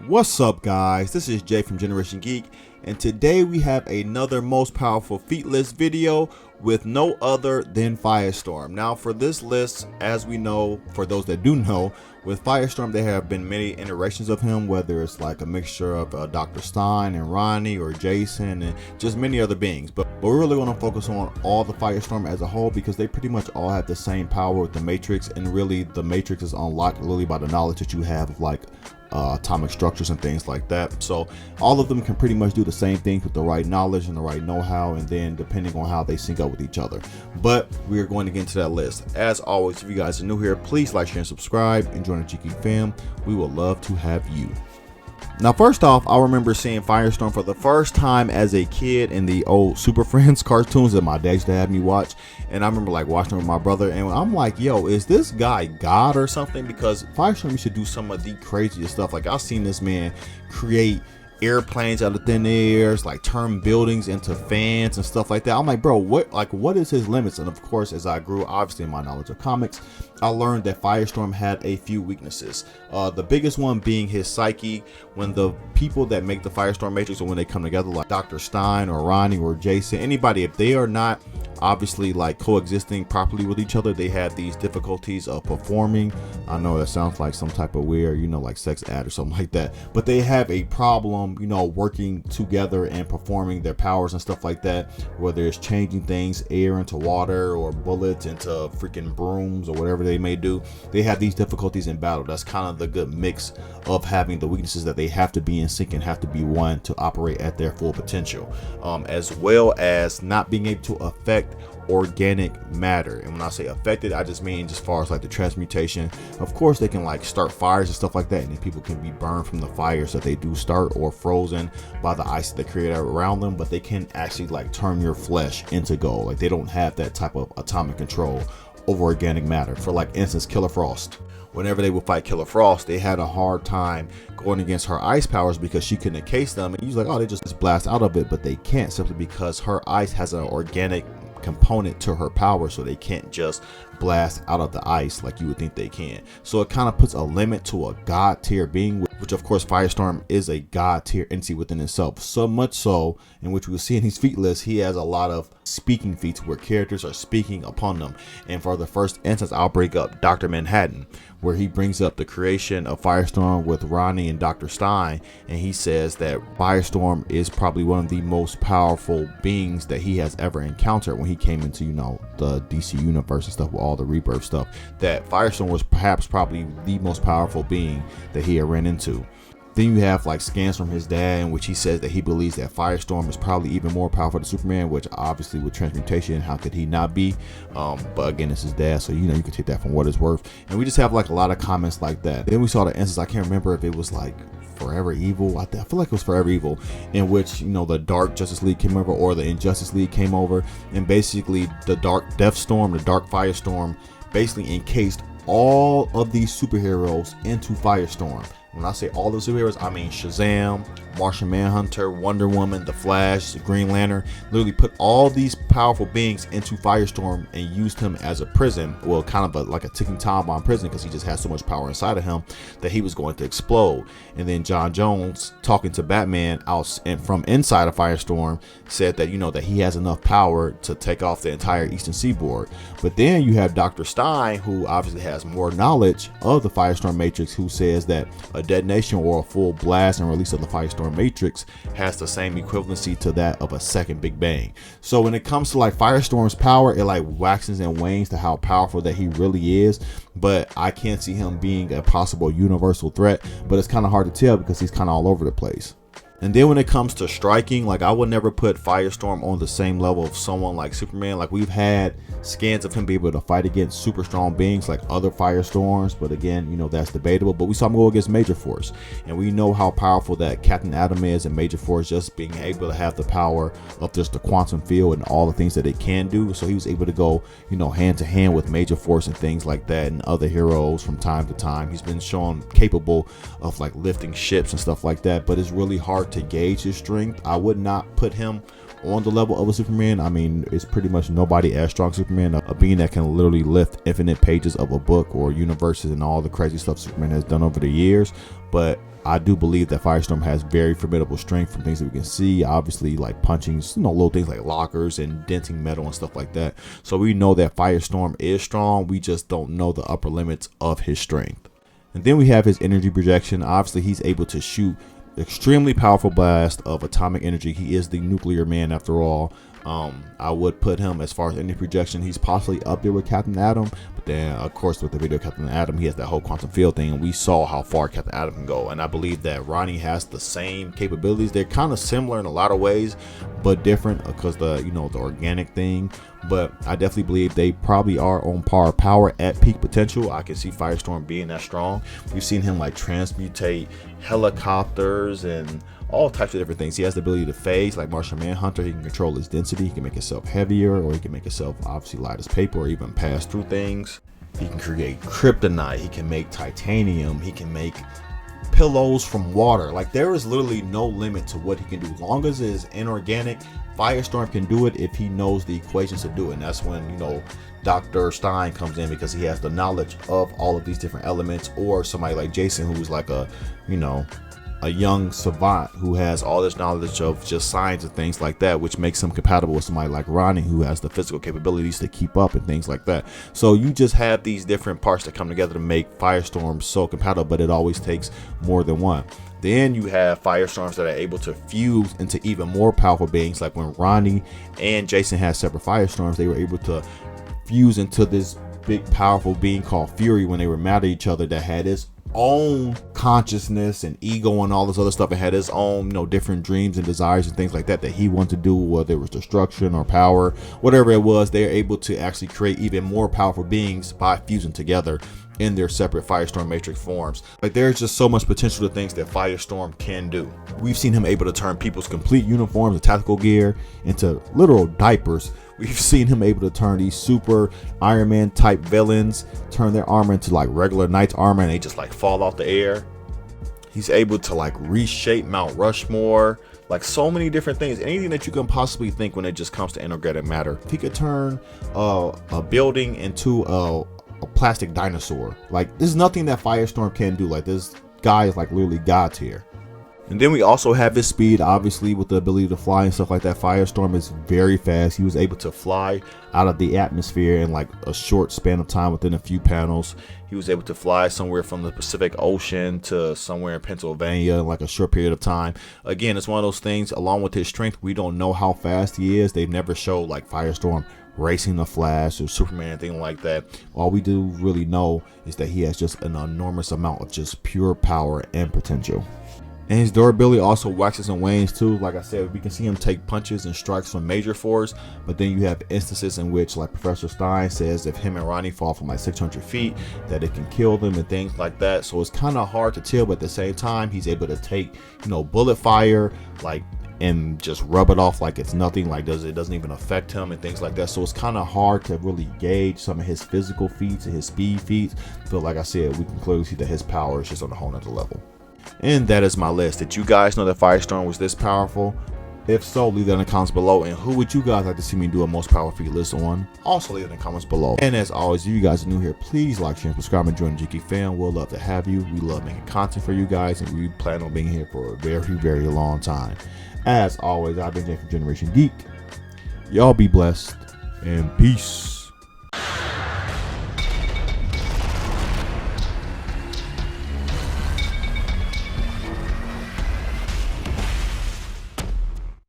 What's up, guys? This is Jay from Generation Geek, and today we have another most powerful feat list video with no other than Firestorm. Now, for this list, as we know, for those that do know, with Firestorm there have been many iterations of him, whether it's like a mixture of Dr. Stein and Ronnie or Jason and just many other beings. But we're really going to focus on all the Firestorm as a whole because they pretty much all have the same power with the Matrix, and really the Matrix is unlocked really by the knowledge that you have of like atomic structures and things like that. So all of them can pretty much do the same things with the right knowledge and the right know-how, and then depending on how they sync up with each other. But we are going to get into that list. As always, if you guys are new here, please like, share, and subscribe and join the Geek fam. We would love to have you. Now, first off, I remember seeing Firestorm for the first time as a kid in the old Super Friends cartoons that my dad used to have me watch. And I remember like watching them with my brother, and I'm like, yo, is this guy God or something? Because Firestorm used to do some of the craziest stuff. Like, I've seen this man create airplanes out of thin air, like turn buildings into fans and stuff like that. I'm like, bro, what is his limits? And of course, as I grew, obviously in my knowledge of comics, I learned that Firestorm had a few weaknesses. The biggest one being his psyche. When the people that make the Firestorm Matrix, or when they come together, like Dr. Stein or Ronnie or Jason, anybody, if they are not obviously like coexisting properly with each other, they have these difficulties of performing. I know that sounds like some type of weird, like sex ad or something like that, but they have a problem, working together and performing their powers and stuff like that, whether it's changing things, air into water or bullets into freaking brooms or whatever they may do. They have these difficulties in battle. That's kind of the good mix of having the weaknesses that they have to be in sync and have to be one to operate at their full potential, as well as not being able to affect organic matter. And when I say affected, I just mean as far as like the transmutation. Of course, they can like start fires and stuff like that, and then people can be burned from the fires that they do start, or frozen by the ice that they create around them, but they can actually like turn your flesh into gold. Like, they don't have that type of atomic control over organic matter. For like instance, Killer Frost, whenever they would fight Killer Frost, they had a hard time going against her ice powers because she couldn't encase them. And you're like, oh, they just blast out of it, but they can't, simply because her ice has an organic component to her power, so they can't just blast out of the ice like you would think they can. So it kind of puts a limit to a god tier being, which of course Firestorm is a god tier entity within itself. So much so, in which we'll see in these feat lists, he has a lot of speaking feats where characters are speaking upon them. And for the first instance, I'll break up Dr. Manhattan, where he brings up the creation of Firestorm with Ronnie and Dr. Stein, and he says that Firestorm is probably one of the most powerful beings that he has ever encountered when he came into the DC universe and stuff, with all the rebirth stuff, that Firestorm was probably the most powerful being that he had ran into. Then you have like scans from his dad, in which he says that he believes that Firestorm is probably even more powerful than Superman, which obviously with transmutation, how could he not be? But again, it's his dad, so you can take that from what it's worth. And we just have like a lot of comments like that. Then we saw the instance, I can't remember if it was like Forever Evil, I feel like it was Forever Evil, in which the Dark Justice League came over, or the Injustice League came over, and basically the Dark Deathstorm, the Dark Firestorm, basically encased all of these superheroes into Firestorm. When I say all the superheroes, I mean Shazam, Martian Manhunter, Wonder Woman, The Flash, the Green Lantern. Literally put all these powerful beings into Firestorm and used him as a prison. Well, kind of like a ticking time bomb prison, because he just had so much power inside of him that he was going to explode. And then John Jones, talking to Batman out and from inside of Firestorm, said that that he has enough power to take off the entire Eastern Seaboard. But then you have Dr. Stein, who obviously has more knowledge of the Firestorm Matrix, who says that a detonation or a full blast and release of the Firestorm Matrix has the same equivalency to that of a second Big Bang. So when it comes to like Firestorm's power, it like waxes and wanes to how powerful that he really is. But I can't see him being a possible universal threat, but it's kind of hard to tell because he's kind of all over the place. And then when it comes to striking, like I would never put Firestorm on the same level of someone like Superman. Like, we've had scans of him be able to fight against super strong beings like other Firestorms, but again, that's debatable. But we saw him go against Major Force, and we know how powerful that Captain Atom is, and Major Force just being able to have the power of just the quantum field and all the things that it can do. So he was able to go, hand to hand with Major Force and things like that, and other heroes from time to time. He's been shown capable of like lifting ships and stuff like that, but it's really hard to gauge his strength. I would not put him on the level of a Superman. I mean, it's pretty much nobody as strong as Superman, a being that can literally lift infinite pages of a book or universes and all the crazy stuff Superman has done over the years. But I do believe that Firestorm has very formidable strength from things that we can see, obviously, like punching, little things like lockers and denting metal and stuff like that. So we know that Firestorm is strong. We just don't know the upper limits of his strength. And then we have his energy projection. Obviously, he's able to shoot extremely powerful blast of atomic energy. He is the nuclear man after all. I would put him, as far as energy projection, he's possibly up there with Captain Atom. But then, of course, with the video Captain Atom, he has that whole quantum field thing, and we saw how far Captain Atom can go. And I believe that Ronnie has the same capabilities. They're kind of similar in a lot of ways, but different because the organic thing. But I definitely believe they probably are on par power at peak potential. I can see Firestorm being that strong. We've seen him like transmutate helicopters and all types of different things. He has the ability to phase like Martian Manhunter. He can control his density. He can make himself heavier, or he can make himself obviously light as paper, or even pass through things. He can create kryptonite. He can make titanium. He can make pillows from water. Like, there is literally no limit to what he can do. As long as it is inorganic, Firestorm can do it if he knows the equations to do it. And that's when, Dr. Stein comes in, because he has the knowledge of all of these different elements, or somebody like Jason, who's like a young savant who has all this knowledge of just science and things like that, which makes him compatible with somebody like Ronnie, who has the physical capabilities to keep up and things like that. So you just have these different parts that come together to make Firestorm so compatible, but it always takes more than one. Then you have Firestorms that are able to fuse into even more powerful beings. Like when Ronnie and Jason had separate Firestorms, they were able to fuse into this big powerful being called Fury when they were mad at each other, that had its own consciousness and ego and all this other stuff, and had his own different dreams and desires and things like that he wanted to do, whether it was destruction or power, whatever it was. They're able to actually create even more powerful beings by fusing together in their separate Firestorm matrix forms. Like, there's just so much potential to things that Firestorm can do. We've seen him able to turn people's complete uniforms and tactical gear into literal diapers. We've seen him able to turn these super Iron Man type villains, turn their armor into like regular knight's armor, and they just like fall off the air. He's able to like reshape Mount Rushmore, like so many different things, anything that you can possibly think when it just comes to inorganic matter. He could turn a building into a plastic dinosaur. Like, there's nothing that Firestorm can do. Like, this guy is like literally God tier. And then we also have his speed, obviously, with the ability to fly and stuff like that. Firestorm is very fast. He was able to fly out of the atmosphere in like a short span of time, within a few panels. He was able to fly somewhere from the Pacific Ocean to somewhere in Pennsylvania in like a short period of time. Again, it's one of those things, along with his strength, we don't know how fast he is. They've never showed like Firestorm racing the Flash or Superman, anything like that. All we do really know is that he has just an enormous amount of just pure power and potential. And his durability also waxes and wanes too. Like I said, we can see him take punches and strikes from major force, but then you have instances in which, like Professor Stein says, if him and Ronnie fall from like 600 feet, that it can kill them and things like that. So it's kind of hard to tell, but at the same time, he's able to take, bullet fire, like, and just rub it off like it's nothing, like it doesn't even affect him and things like that. So it's kind of hard to really gauge some of his physical feats and his speed feats. But like I said, we can clearly see that his power is just on a whole nother level. And that is my list. Did you guys know that Firestorm was this powerful? If so, leave that in the comments below. And who would you guys like to see me do a most powerful feat list on? Also leave it in the comments below. And as always, if you guys are new here, please like, share, and subscribe, and join the Geek fam. We'll love to have you. We love making content for you guys, and we plan on being here for a very, very long time. As always, I've been Jay from Generation Geek. Y'all be blessed, and peace.